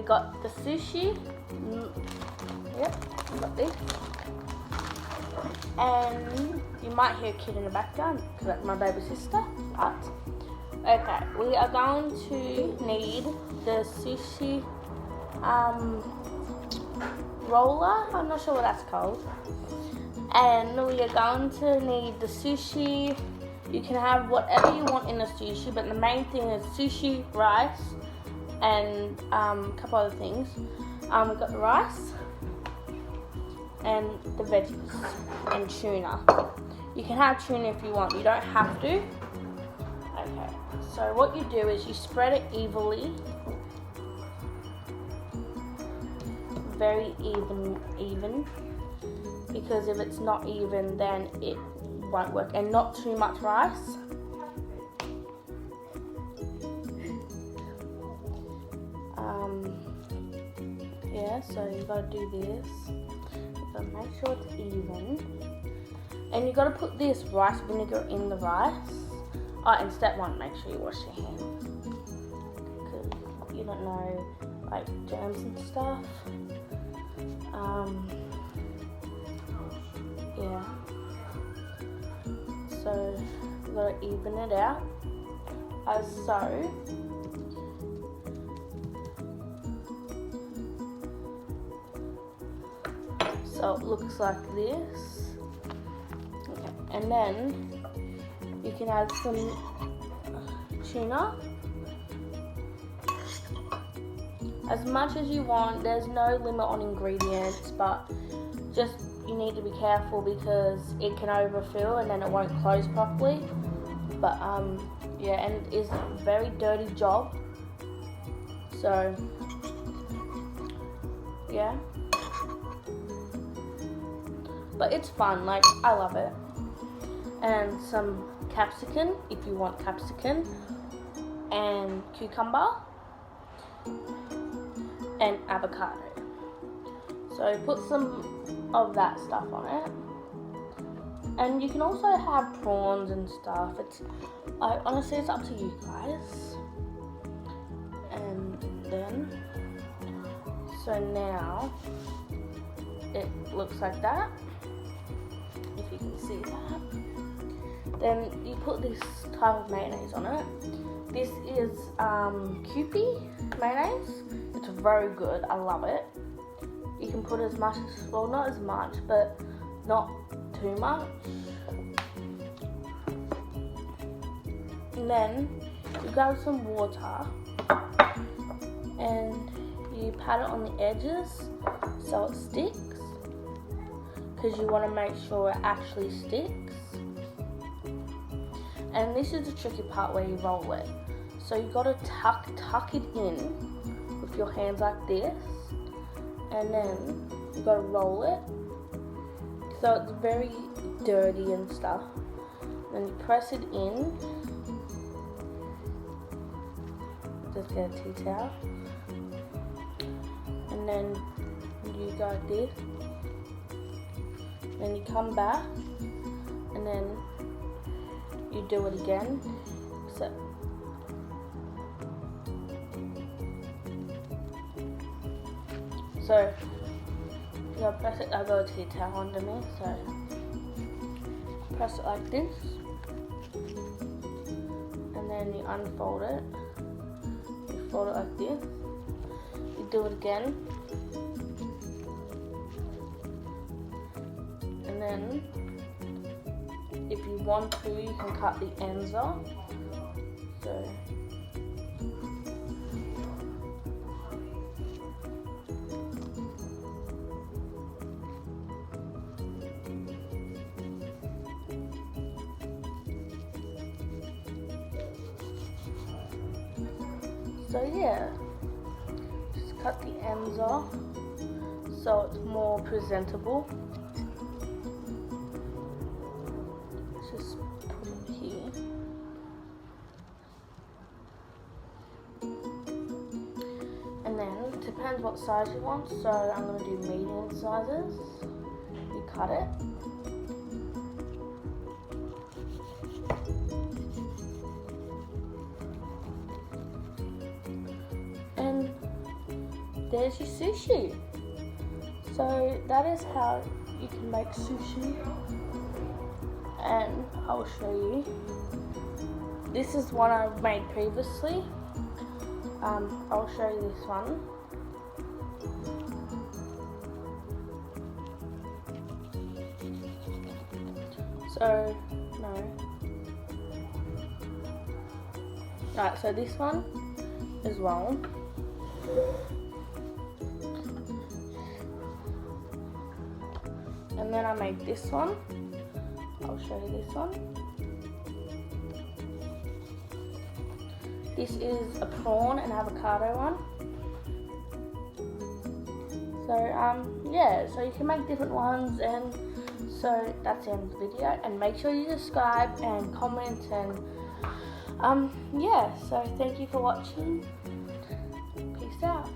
got the sushi. Yep, we got this. And you might hear a kid in the background because that's my baby sister. But okay, we are going to need the sushi roller. I'm not sure what that's called. And we are going to need the sushi. You can have whatever you want in the sushi, but the main thing is sushi, rice, and a couple other things. We've got the rice and the veggies and tuna. You can have tuna if you want. You don't have to. Okay. So what you do is you spread it evenly, very even. Because if it's not even, then it won't work, and not too much rice. Yeah, so you gotta do this. You gotta make sure it's even, and you gotta put this rice vinegar in the rice. Oh, and step 1, make sure you wash your hands because you don't know like germs and stuff. Yeah. So you gotta even it out as so. So it looks like this. Okay. And then you can add some tuna. As much as you want. There's no limit on ingredients, but just you need to be careful because it can overfill and then it won't close properly. But yeah, and it's a very dirty job. So yeah. But it's fun, like I love it. And some capsicum if you want capsicum, and cucumber and avocado. So put some of that stuff on it. And you can also have prawns and stuff. Honestly, it's up to you guys. And then, so now it looks like that. If you can see that. Then you put this type of mayonnaise on it. This is Kewpie mayonnaise. It's very good. I love it. You can put as much as, well, not as much, but not too much. And then you grab some water and you pat it on the edges so it sticks, because you want to make sure it actually sticks. And this is the tricky part where you roll it. So you got to tuck it in with your hands like this, and then you got to roll it so it's very dirty and stuff. Then you press it in. Just get a tea towel, and then you go like this. Then you come back, and then you do it again. So you gotta press it. I got a tea towel under me, so press it like this, and then you unfold it. You fold it like this. You do it again, and then if you want to, you can cut the ends off. So yeah, just cut the ends off so it's more presentable. Just put it here. And then it depends what size you want, so I'm going to do medium sizes. You cut it. there's your sushi. So that is how you can make sushi, and I'll show you. This is one I've made previously. I'll show you this one. So, no. Right, so this one as well. And then I made this one. I'll show you this one. This is a prawn and avocado one. So yeah, so you can make different ones, and so that's the end of the video. And make sure you subscribe and comment, and yeah, so thank you for watching. Peace out.